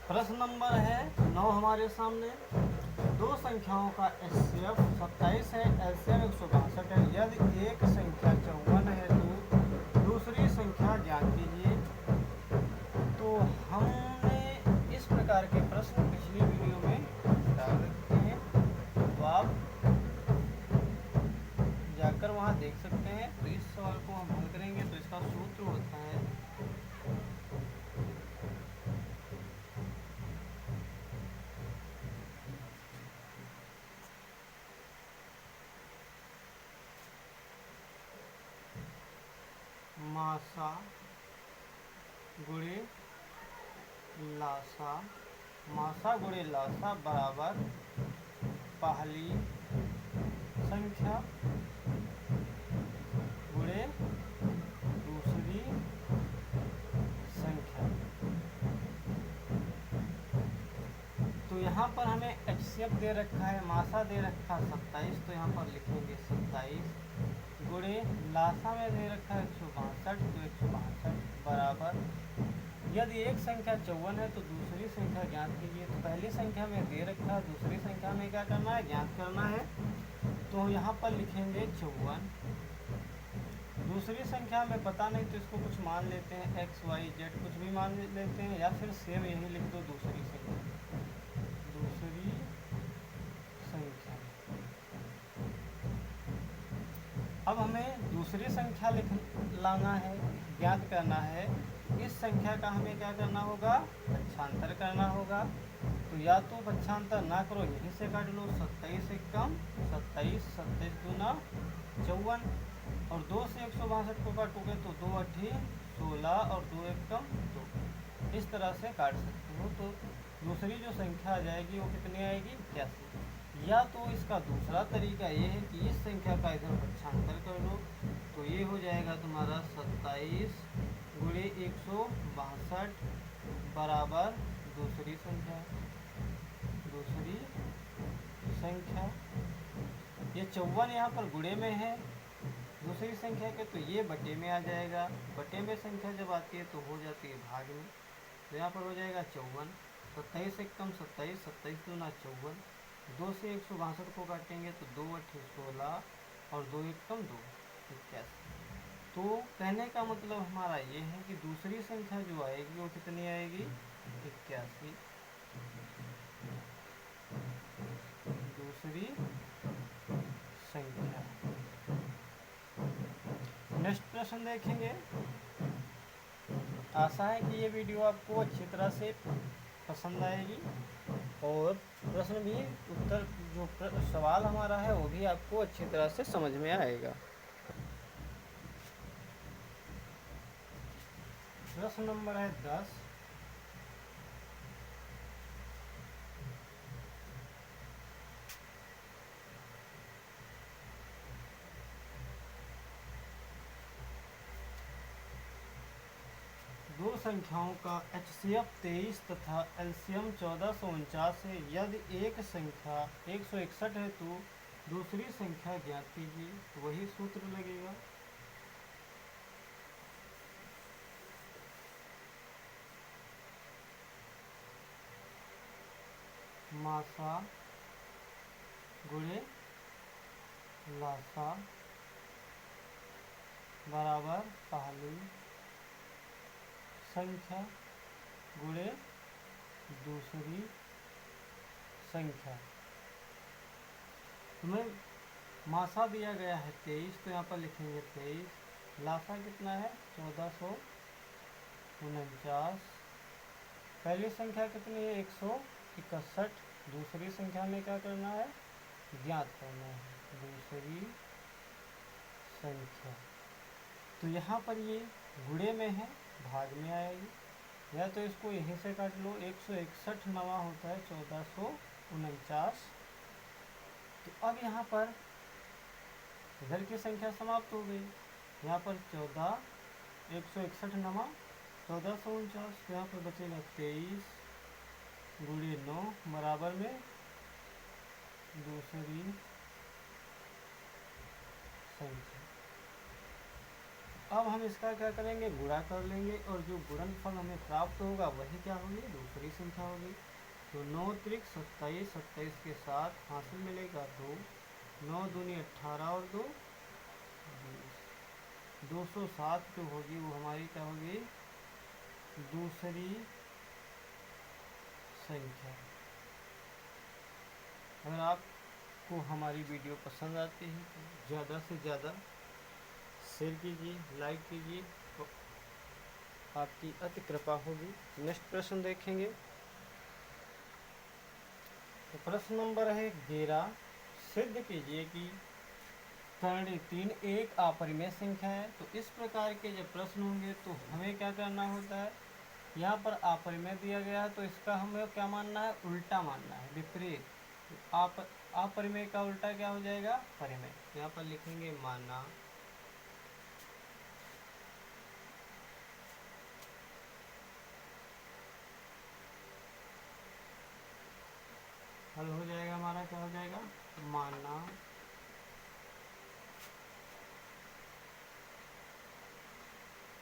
प्रश्न नंबर है 9 हमारे सामने। दो संख्याओं का एचसीएफ 27 है, एलसीएम 162 है। यदि एक संख्या 54 है तो दूसरी संख्या ज्ञात कीजिए। तो हमने इस प्रकार के प्रश्न पिछली वीडियो में डाल रखे हैं, तो आप जाकर वहाँ देख सकते हैं। तो इस सवाल को हम हल करेंगे। तो इसका सूत्र होता है मासा गुणे लासा। मासा गुणे लासा बराबर पहली संख्या गुणे दूसरी संख्या। तो यहाँ पर हमें एचसीएफ दे रखा है, मासा दे रखा है 27, तो यहाँ पर लिखेंगे 27 गुणे लासा में दे रखा है 162, तो 162 बराबर। यदि एक संख्या 54 है तो दूसरी संख्या ज्ञात कीजिए। तो पहली संख्या में दे रखा है, दूसरी संख्या में क्या करना है, ज्ञात करना है। तो यहाँ पर लिखेंगे 54। दूसरी संख्या में पता नहीं तो इसको कुछ मान लेते हैं, एक्स वाई जेड कुछ भी मान लेते हैं, या फिर सेम यही लिख दो दूसरी संख्या। दूसरी संख्या। अब हमें दूसरी संख्या लाना है, ज्ञात करना है। इस संख्या का हमें क्या करना होगा, पक्षांतर करना होगा। तो या तो पक्षांतर ना करो, यहीं से काट लो। 27 एकम 27, 27 दूना 54, और 2 से 162 को काटोगे तो 2 8 16 और 2 एकम 2। इस तरह से काट सकते हो। तो दूसरी जो संख्या आ जाएगी वो कितनी आएगी, 81। या तो इसका दूसरा तरीका ये है कि इस संख्या का इधर पक्षांतर कर लो। तो ये हो जाएगा तुम्हारा 27 गुणे 162 बराबर दूसरी संख्या। दूसरी संख्या ये 54 यहाँ पर गुणे में है दूसरी संख्या के, तो ये बटे में आ जाएगा। बटे में संख्या जब आती है तो हो जाती है भाग में। तो यहाँ पर हो जाएगा 54। 27 एकम 27, 27 दूना 54। 2 से 162 को काटेंगे तो 2 8 16 और 2 एकम 2 81। तो कहने का मतलब हमारा ये है कि दूसरी संख्या जो आएगी वो कितनी आएगी, 81। दूसरी संख्या। नेक्स्ट प्रश्न देखेंगे। आशा है कि ये वीडियो आपको अच्छी तरह से पसंद आएगी, और प्रश्न भी उत्तर जो सवाल हमारा है वो भी आपको अच्छी तरह से समझ में आएगा। प्रश्न नंबर है 10। दो संख्याओं का एचसीएफ 23 तथा एलसीएम 1449 है। यदि एक संख्या 161 है तो दूसरी संख्या ज्ञात कीजिए। तो वही सूत्र लगेगा। मासा गुणे लासा बराबर पहली संख्या गुणे दूसरी संख्या। तुम्हें मासा दिया गया है 23, तो यहाँ पर लिखेंगे 23। लासा कितना है, 1449। पहली संख्या कितनी है, 161। दूसरी संख्या में क्या करना है, ज्ञात करना है दूसरी संख्या। तो यहाँ पर ये गुणे में है, भाग में आएगी। या तो इसको यहीं से काट लो। 161 नवा होता है 1449। तो अब यहाँ पर इधर की संख्या समाप्त हो गई। यहाँ पर 161 नवा 1449। तो यहाँ पर बचेगा 23 गुणे 9 बराबर में दूसरी संख्या। अब हम इसका क्या करेंगे, गुणा कर लेंगे और जो गुणनफल हमें प्राप्त होगा वही क्या होगी, दूसरी संख्या होगी। तो 9 त्रिक 27, 27 के साथ हासिल मिलेगा 2, 9 दूनी 18 और 2 20, 207 जो होगी वो हमारी क्या होगी, दूसरी संख्या। अगर आपको हमारी वीडियो पसंद आती है तो ज़्यादा से ज़्यादा शेयर कीजिए, लाइक कीजिए, तो आपकी अति कृपा होगी। नेक्स्ट प्रश्न देखेंगे। तो प्रश्न नंबर है 11, सिद्ध कीजिए कि करणी 3 एक अपरिमेय संख्या है। तो इस प्रकार के जब प्रश्न होंगे तो हमें क्या करना होता है, यहाँ पर अपरिमेय दिया गया है तो इसका हमें क्या मानना है, उल्टा मानना है, विपरीत। तो अपरिमेय का उल्टा क्या हो जाएगा, परिमेय। तो यहाँ पर लिखेंगे माना हल हो जाएगा हमारा, क्या हो जाएगा, माना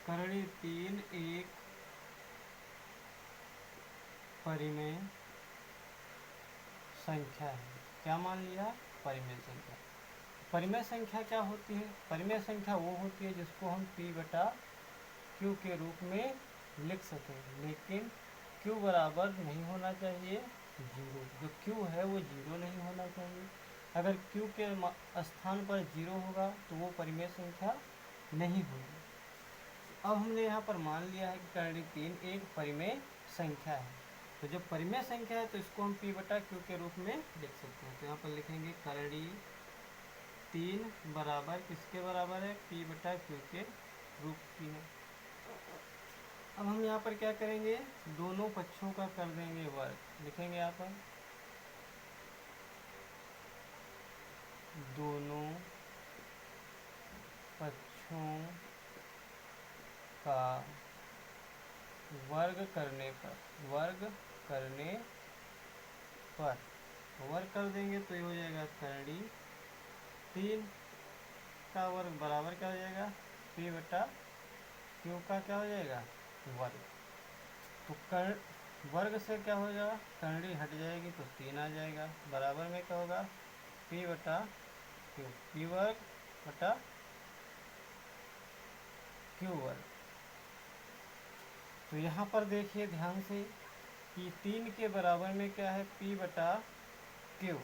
करणी 3 एक परिमेय संख्या है। क्या मान लिया, परिमेय संख्या। परिमेय संख्या क्या होती है, परिमेय संख्या वो होती है जिसको हम p बटा q के रूप में लिख सकें, लेकिन q बराबर नहीं होना चाहिए जीरो। जो q है वो जीरो नहीं होना चाहिए। अगर q के स्थान पर जीरो होगा तो वो परिमेय संख्या नहीं होगी। अब हमने यहाँ पर मान लिया है कि करणी 3 एक परिमेय संख्या है। तो जब परिमेय संख्या है तो इसको हम p बटा q के रूप में लिख सकते हैं। तो यहाँ पर लिखेंगे करणी 3 बराबर किसके बराबर है, p बटा q के रूप की है। अब हम यहाँ पर क्या करेंगे, दोनों पक्षों का कर देंगे वर्ग। लिखेंगे यहाँ पर दोनों पक्षों का वर्ग करने पर, वर्ग कर देंगे तो ये हो जाएगा करणी 3 का वर्ग बराबर क्या हो जाएगा, p बटा q का क्या हो जाएगा, वर्ग। तो वर्ग से क्या हो जाएगा, करणी हट जाएगी तो 3 आ जाएगा, बराबर में क्या होगा, p बटा q, p वर्ग बटा q वर्ग। तो यहाँ पर देखिए ध्यान से कि 3 के बराबर में क्या है, p बटा q।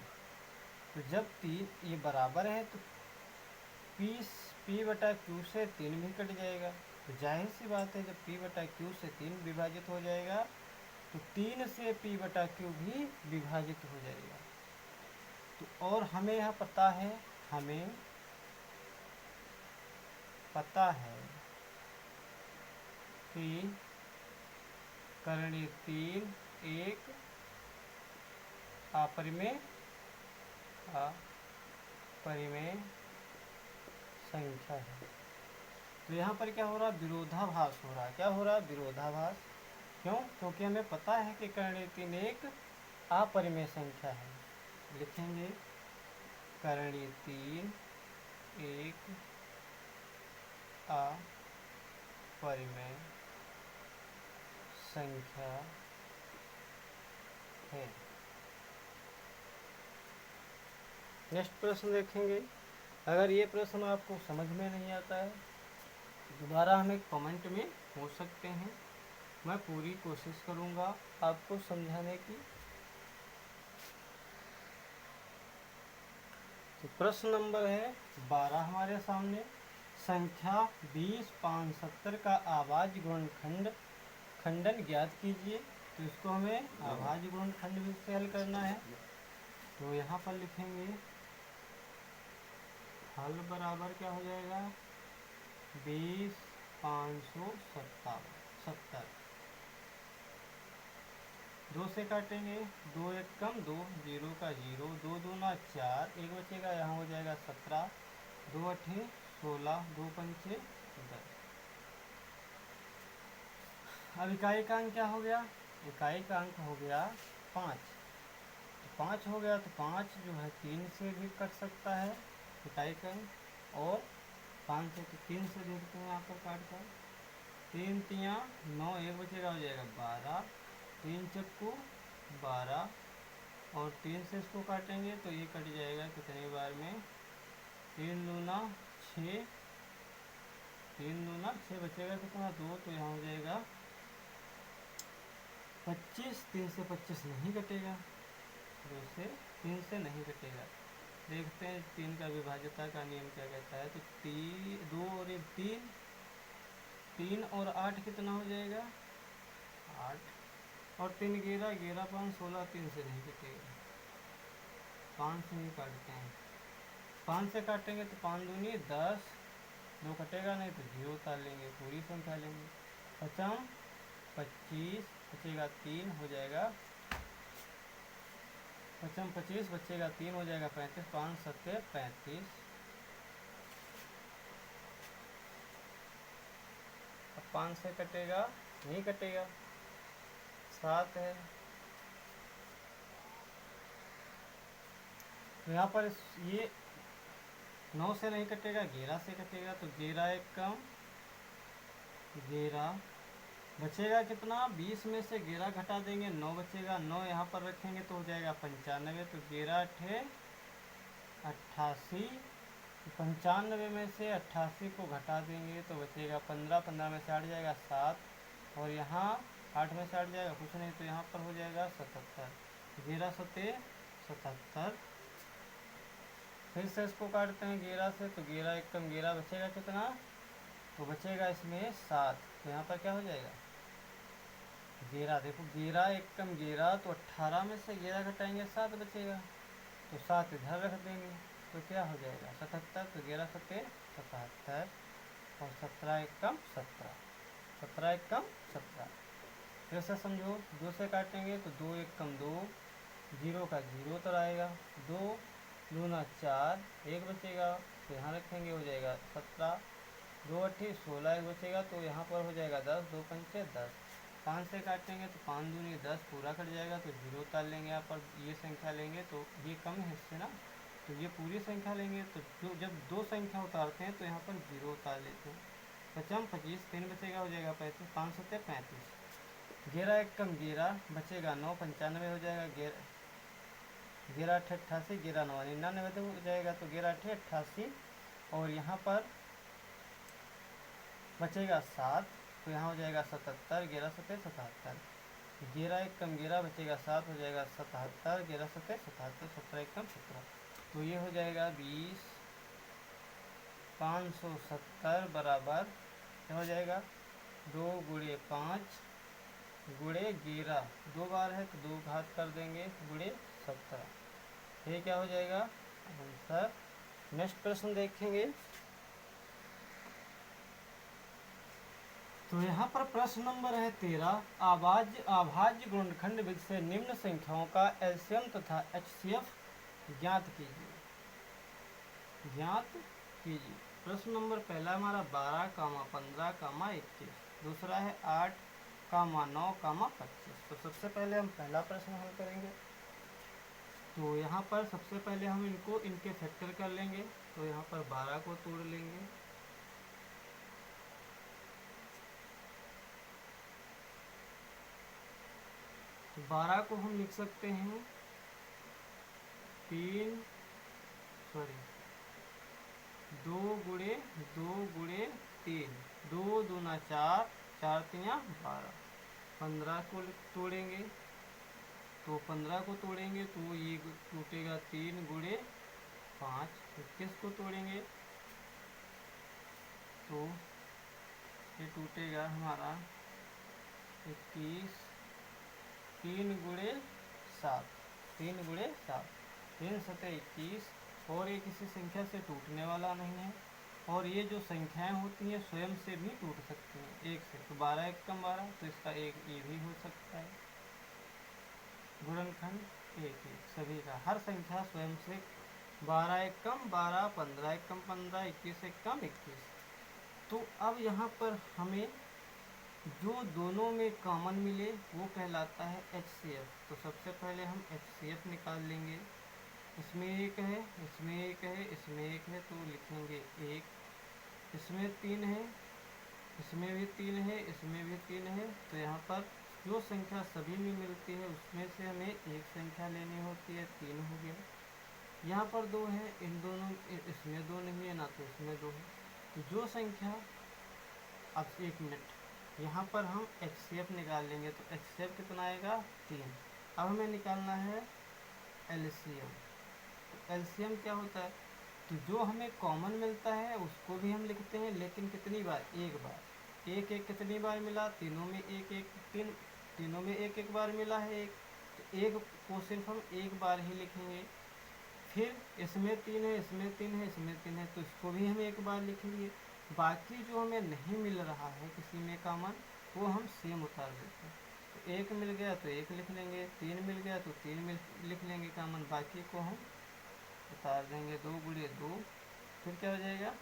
तो जब 3 ये बराबर है तो p बटा q से 3 भी कट जाएगा। तो जाहिर सी बात है जब p बटा q से 3 विभाजित हो जाएगा तो 3 से p बटा q भी विभाजित हो जाएगा। तो और हमें यह पता है, हमें पता है कि करणी 3 एक अपरिमेय संख्या है। तो यहाँ पर क्या हो रहा है, विरोधाभास हो रहा है। क्या हो रहा है, विरोधाभास। क्यों, क्योंकि हमें पता है कि करणी 3 एक अपरिमेय संख्या है। लिखेंगे करणी 3 एक अपरिमेय संख्या है। नेक्स्ट प्रश्न देखेंगे। अगर ये प्रश्न आपको समझ में नहीं आता है दोबारा हमें कमेंट में पूछ सकते हैं, मैं पूरी कोशिश करूँगा आपको समझाने की। तो प्रश्न नंबर है 12 हमारे सामने, संख्या 20 570 का अभाज्य खंडन ज्ञात कीजिए। तो इसको हमें अभाज्य गुणनखंड से हल करना है। तो यहाँ पर लिखेंगे हल बराबर क्या हो जाएगा, 20 570, 2 से काटेंगे, 2 एक कम 2, 0 का 0, 2 दूना 4, एक बचेगा, यहाँ हो जाएगा 17, 2 अठे 16, 2 पंचे 10। अब इकाई का अंक क्या हो गया, इकाई का अंक हो गया 5। तो 5 हो गया तो 5 जो है 3 से भी कट सकता है इकाई का अंक, और 5 से तो 3 से देखते हैं यहाँ पर काट कर। 3 तियाँ 9, एक बचेगा, हो जाएगा 12, 3 चक्कू 12 और 3 से इसको काटेंगे तो ये कट जाएगा कितनी बार में, 3 दूना 6, 3 दूना 6 बचेगा कितना 2, तो यहाँ हो जाएगा 25। 3 से 25 नहीं कटेगा, 2 से 3 से नहीं कटेगा। देखते हैं 3 का विभाज्यता का नियम क्या कहता है। तो 2 और 1 3, 3 और 8 कितना हो जाएगा 8 और 3 11, 11 5 16, 3 से नहीं कटेगा, 5 से ही काटते हैं। 5 से काटेंगे तो 5 दूनी 10, 2 कटेगा नहीं तो 0 उतार लेंगे, पूरी संख्या लेंगे। 5 25 बचेगा 3, हो जाएगा 5 25 बचेगा 3, हो जाएगा 35, 5 7 35। अब 5 से कटेगा नहीं कटेगा, 7 है। तो यहाँ पर ये 9 से नहीं कटेगा, 11 से कटेगा। तो 11 एक कम 11 बचेगा कितना, 20 में से 11 घटा देंगे 9 बचेगा, 9 यहाँ पर रखेंगे तो हो जाएगा 95। तो 11 8 88, 95 में से 88 को घटा देंगे तो बचेगा 15, 15 में से 8 जाएगा 7 और यहाँ 8 में से 8 जाएगा कुछ नहीं, तो यहाँ पर हो जाएगा 77। 11 7 77। फिर से इसको काटते हैं 11 से, तो 11 एक कम 11 बचेगा कितना, तो बचेगा इसमें 7। तो यहाँ पर क्या हो जाएगा 11, देखो 11 एक कम 11, तो 18 में से 11 घटाएंगे 7 बचेगा, तो 7 इधर रख देंगे तो क्या हो जाएगा 77। तो 11 7 77 और 17 एक कम 17, 17 एक कम 17। फिर से समझो, 2 से काटेंगे तो 2 एक कम 2, 0 का 0 उतर आएगा, 2 दूना 4, 1 बचेगा तो यहाँ रखेंगे, हो जाएगा 17, 2 8 16, 1 बचेगा तो यहाँ पर हो जाएगा 10, 2 पंचे 10। 5 से काटेंगे तो 5 दूनी 10, पूरा कट जाएगा तो 0 उतार लेंगे। यहाँ पर ये संख्या लेंगे तो ये कम है इससे ना, तो ये पूरी संख्या लेंगे। तो जब 2 संख्या उतारते हैं तो यहाँ पर 0 उतार लेते हैं। 5 25, 3 बचेगा, हो जाएगा 35, 5 7 35। 11 एक कम 11 बचेगा 9, 95 हो जाएगा। 11 8 88, 11 9 99 हो जाएगा। तो 11 8 88 और यहाँ पर बचेगा 7, तो यहाँ हो जाएगा 77, 11 7 77। 11 एक कम 11 बचेगा 7, हो जाएगा 77, 11 7 77, 17 एक कम 17। तो ये हो जाएगा 20 570 बराबर क्या हो जाएगा 2 गुणे 5 गुणे 11, 2 बार है तो 2 घात कर देंगे गुणे 17। ये क्या हो जाएगा आंसर। नेक्स्ट प्रश्न देखेंगे। तो यहाँ पर प्रश्न नंबर है 13, अभाज्य गुणनखंड विधि से निम्न संख्याओं का एलसीएम तथा एचसीएफ ज्ञात कीजिए। प्रश्न नंबर पहला हमारा 12, 15, 21, दूसरा है 8, 9, 25। तो सबसे पहले हम पहला प्रश्न हल करेंगे। तो यहाँ पर सबसे पहले हम इनके फैक्टर कर लेंगे। तो यहाँ पर 12 को तोड़ लेंगे, तो 12 को हम लिख सकते हैं 2 गुणे 3, 2 दूना 4, 4 तियाँ 12। 15 को तोड़ेंगे तो 15 को तोड़ेंगे तो ये टूटेगा 3 गुणे 5। 21 को तोड़ेंगे तो ये टूटेगा हमारा 21, 3 गुणे 7, 3 गुणे 7, 3 7 21। और ये किसी संख्या से टूटने वाला नहीं है, और ये जो संख्याएं होती हैं स्वयं से भी टूट सकती हैं एक से। तो 12 एक कम 12, तो इसका एक ये भी हो सकता है। गुणनखंड एक सभी का, हर संख्या स्वयं से 12 एक कम 12, 15 एक कम 15, 21 एक कम 21। तो अब यहाँ पर हमें जो दोनों में कॉमन मिले वो कहलाता है एचसीएफ। तो सबसे पहले हम एचसीएफ निकाल लेंगे। इसमें एक है, इसमें एक है, इसमें एक है, तो लिखेंगे 1 इसमें 3 है, इसमें भी 3 है, इसमें भी 3 है। तो यहाँ पर जो संख्या सभी में मिलती है उसमें से हमें एक संख्या लेनी होती है, 3 हो गया। यहाँ पर 2 है, इन दोनों इसमें 2 नहीं है ना, तो इसमें 2 है। तो जो संख्या, अब 1 मिनट, यहाँ पर हम HCF निकाल लेंगे। तो HCF कितना आएगा? 3। अब हमें निकालना है LCM। तो LCM क्या होता है? तो जो हमें कॉमन मिलता है उसको भी हम लिखते हैं, लेकिन कितनी बार? एक बार। एक एक कितनी बार मिला? तीनों में एक एक, तीनों में एक एक बार मिला है एक, तो एक को सिर्फ हम एक बार ही लिखेंगे। फिर इसमें 3 है, इसमें 3 है, इसमें 3 है, तो इसको भी हम एक बार लिखेंगे। बाकी जो हमें नहीं मिल रहा है किसी में कॉमन, वो हम सेम उतार देते हैं। तो एक मिल गया तो एक लिख लेंगे, 3 मिल गया तो 3 लिख लेंगे कॉमन, बाकी को हम उतार देंगे। 2 गुणे 2, फिर क्या हो जाएगा?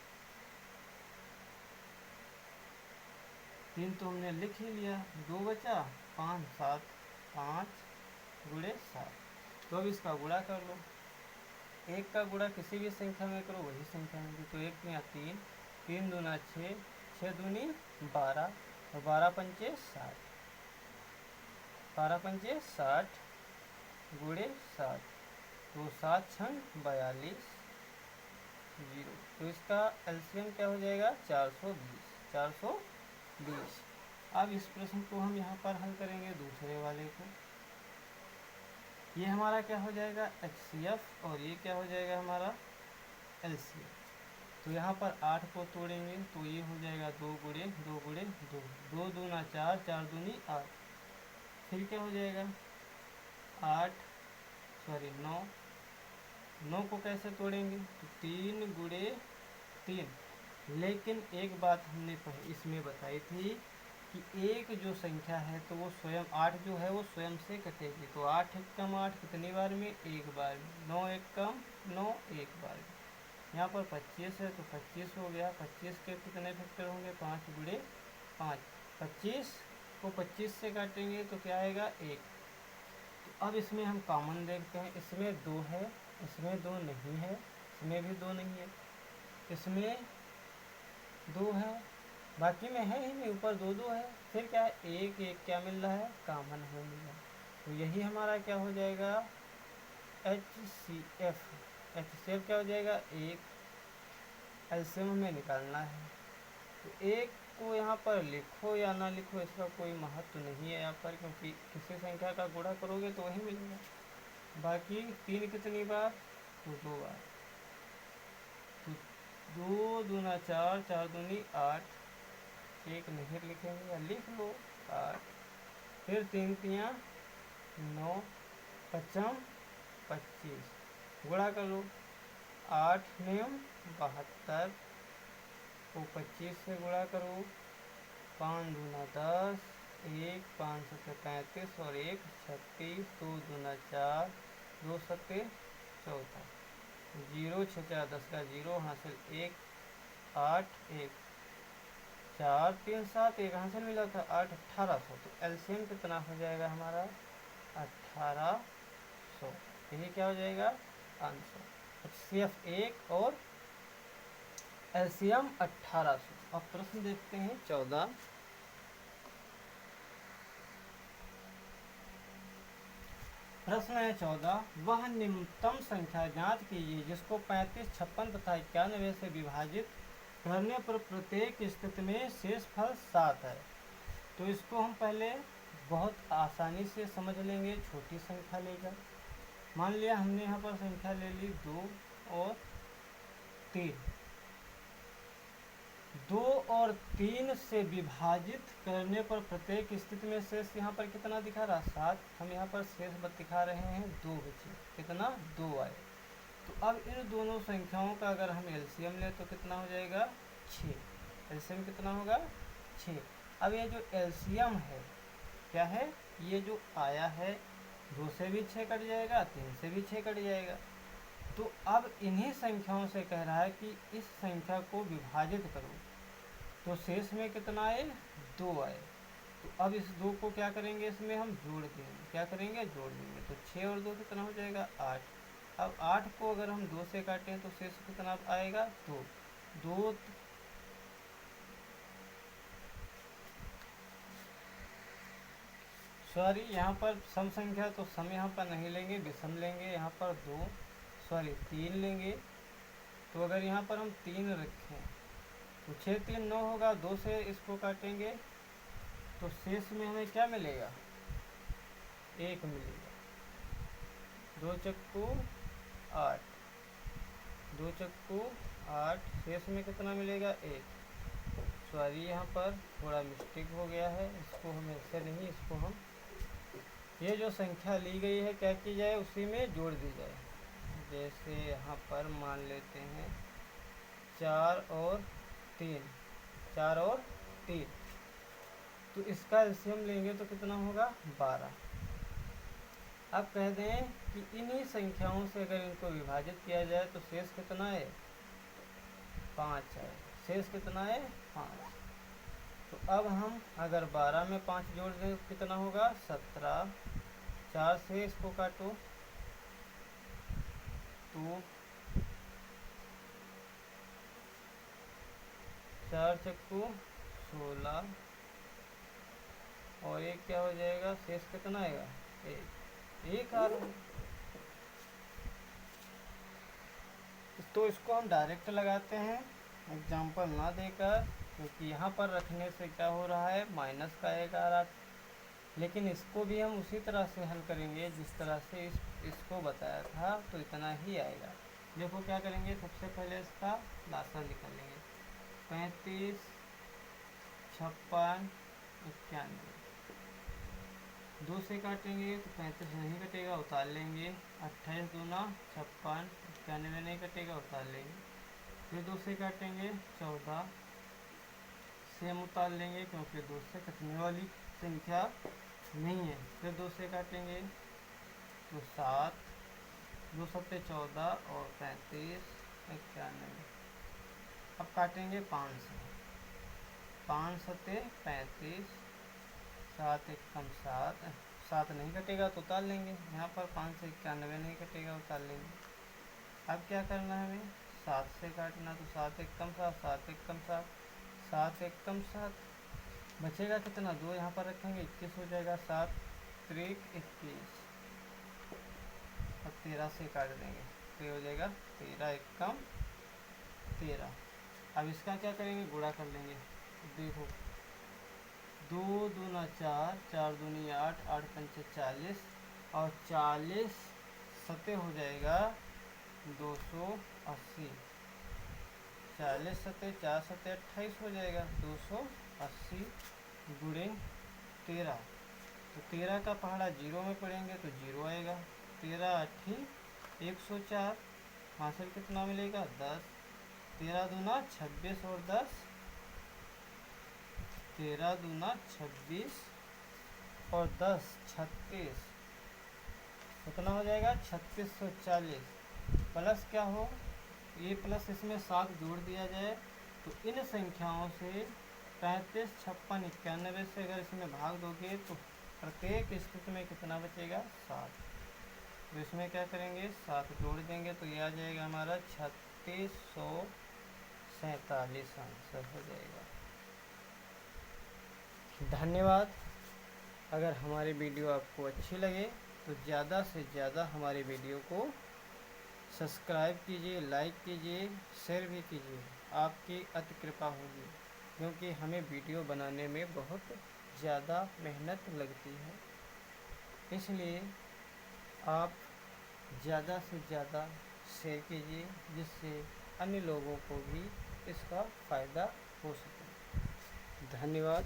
3 तो हमने लिख ही लिया, 2 बचा, 5 7, 5 गुणे 7। तो अब इसका गुणा कर लो। एक का गुणा किसी भी संख्या में करो वही संख्या मिलती। तो 1 में 3, 3 दूना 6, 6 दूनी 12, और 12 पंचे 60, 12 पंचे 60 गुणे 60, तो 7 छंग 42, 0। तो इसका LCM क्या हो जाएगा? 420, 420। अब इस प्रश्न को हम यहाँ पर हल करेंगे, दूसरे वाले को। ये हमारा क्या हो जाएगा? HCF, और ये क्या हो जाएगा हमारा? LCM। तो यहाँ पर 8 को तोड़ेंगे तो ये हो जाएगा 2 गुणे 2 गुणे 2, 2 दूना 4, 4 दूनी 8। फिर क्या हो जाएगा? 9, 9 को कैसे तोड़ेंगे? तो 3 गुणे 3। लेकिन एक बात हमने इसमें बताई थी कि एक जो संख्या है तो वो स्वयं 8 जो है वो स्वयं से कटेगी। तो 8 एक कम 8 कितनी बार में? एक बार में। 9 एक कम 9 एक बार में। यहाँ पर 25 है तो 25 हो गया। 25 के कितने फैक्टर होंगे? 5 गुणे 5। 25 को 25 से काटेंगे तो क्या आएगा? 1। तो अब इसमें हम कॉमन देखते हैं। इसमें 2 है, इसमें 2 नहीं है, इसमें भी 2 नहीं है, इसमें 2 है, बाकी में है ही नहीं, ऊपर 2 2 है। फिर क्या है? 1 1 क्या मिल रहा है? कॉमन हो मिला। तो यही हमारा क्या हो जाएगा? HCF। HCF क्या हो जाएगा? 1। LCM हमें निकालना है। तो 1 को यहाँ पर लिखो या ना लिखो इसका कोई महत्व नहीं है यहाँ पर, क्योंकि किसी संख्या का गुणा करोगे तो वही मिलेगा। बाकी 3 कितनी बार? तो 2 बार। तो 2 दूना 4, 4 दूनी 8, 1 नहीं लिखेंगे या लिख लो 8। फिर 3 तियाँ 9, 5 25, गुणा कर लो। 8 9 72 को 25 से गुणा करो। 5 दूना 10, 1 5 सत्ते 35 और 1 36, 2 दूना 4, 2 सत्ते 14, 0 6 4 10 का 0 हासिल 1 8 1 4 3 7 1 हासिल मिला था 8 1800। तो LCM कितना हो जाएगा हमारा? 1800। यही क्या हो जाएगा? आंसर। HCF 1 और LCM 1800। अब प्रश्न देखते हैं 14। प्रश्न है 14। वह निम्नतम संख्या ज्ञात कीजिए जिसको 35, 56 तथा 91 से विभाजित करने पर प्रत्येक स्थिति में शेष फल 7 है। तो इसको हम पहले बहुत आसानी से समझ लेंगे, छोटी संख्या लेकर। मान लिया हमने यहाँ पर संख्या ले ली 2 और 3। 2 और 3 से विभाजित करने पर प्रत्येक स्थिति में शेष यहाँ पर कितना दिखा रहा? 7। हम यहाँ पर शेष दिखा रहे हैं 2 बचे। कितना? 2 आए। तो अब इन दोनों संख्याओं का अगर हम LCM ले तो कितना हो जाएगा? 6। LCM कितना होगा? 6। अब ये जो LCM है क्या है? ये जो आया है 2 से भी 6 कट जाएगा, 3 से भी 6 कट जाएगा। तो अब इन्हीं संख्याओं से कह रहा है कि इस संख्या को विभाजित करो। तो शेष में कितना आए? 2 आए। तो अब इस 2 को क्या करेंगे? इसमें हम जोड़ देंगे। क्या करेंगे? जोड़ देंगे। तो 6 और 2 कितना हो जाएगा? 8। अब 8 को अगर हम 2 से काटें तो शेष कितना आएगा? 2। 2 सॉरी, यहाँ पर सम संख्या तो सम यहाँ पर नहीं लेंगे, विषम लेंगे। यहाँ पर 3 लेंगे। तो अगर यहाँ पर हम 3 रखें तो 6 3 9 होगा, 2 से इसको काटेंगे तो शेष में हमें क्या मिलेगा? 1 मिलेगा। 2 चक्कू 8, 2 चक्कू 8, शेष में कितना मिलेगा? 1। सॉरी, यहाँ पर थोड़ा मिस्टेक हो गया है, इसको हम ऐसे नहीं, इसको हम ये जो संख्या ली गई है क्या की जाए? उसी में जोड़ दी जाए। जैसे यहाँ पर मान लेते हैं 4 और 3, 4 और 3, तो इसका एलसीएम लेंगे तो कितना होगा? 12। अब कह दें कि इन्हीं संख्याओं से अगर इनको विभाजित किया जाए तो शेष कितना है? 5 है। शेष कितना है? 5। तो अब हम अगर 12 में 5 जोड़ दें तो कितना होगा? 17। 4 से इसको काटो तो 4 चक्कू 16 और एक क्या हो जाएगा? शेष कितना आएगा? 1 आ रहा है। तो इसको हम डायरेक्ट लगाते हैं एग्जाम्पल ना देकर, क्योंकि यहाँ पर रखने से क्या हो रहा है? माइनस का 1 आ रहा। लेकिन इसको भी हम उसी तरह से हल करेंगे जिस तरह से इसको बताया था, तो इतना ही आएगा। देखो क्या करेंगे, सबसे पहले इसका लासा निकाल लेंगे। 35, 56, 91, 2 से काटेंगे तो 35 नहीं कटेगा, उतार लेंगे। 28 दूना 56, 91 नहीं कटेगा, उतार लेंगे। फिर 2 से काटेंगे 14, सेम उतार लेंगे क्योंकि 2 से कटने वाली संख्या नहीं है। फिर 2 से काटेंगे तो 7, 2 सत्ते 14 और 35, 91। अब काटेंगे 5 से, 5 सत्ते 35, 7 एकम 7, 7 नहीं कटेगा तो उतार लेंगे। यहाँ पर 5 से 91 नहीं कटेगा, उतार लेंगे। अब क्या करना है हमें? 7 से काटना, तो 7 एकम 7, 7 एकम 7, 7 एकम 7, बचेगा कितना? 2 यहाँ पर रखेंगे, 21 हो जाएगा। 7 त्रिक 21, अब 13 से काट देंगे तो ये हो जाएगा 13 एकम 13। अब इसका क्या करेंगे? गुणा कर लेंगे। देखो 2 दूना 4, 4 दूनी 8, 8 पंचे 40 और 40 सत्ते हो जाएगा 280। 40 सत्ते 4 सत्ते 28 हो जाएगा 280 गुणे 13। तो 13 का पहाड़ा 0 में पड़ेंगे तो 0 आएगा। 13 8 104, हासिल कितना मिलेगा? 10। 13 दूना 26 और 10, 13 दूना 26 और 10 36, कितना हो जाएगा? 3640। प्लस क्या हो? ये प्लस इसमें 7 जोड़ दिया जाए तो इन संख्याओं से 35, 56, 91 से अगर इसमें भाग दोगे तो प्रत्येक स्थिति में कितना बचेगा? 7। तो इसमें क्या करेंगे? 7 जोड़ देंगे तो ये आ जाएगा हमारा 3647 आंसर हो जाएगा। धन्यवाद। अगर हमारी वीडियो आपको अच्छी लगे तो ज़्यादा से ज़्यादा हमारी वीडियो को सब्सक्राइब कीजिए, लाइक कीजिए, शेयर भी कीजिए। आपकी अति कृपा होगी, क्योंकि हमें वीडियो बनाने में बहुत ज़्यादा मेहनत लगती है। इसलिए आप ज़्यादा से ज़्यादा शेयर कीजिए जिससे अन्य लोगों को भी इसका फ़ायदा हो सके। धन्यवाद।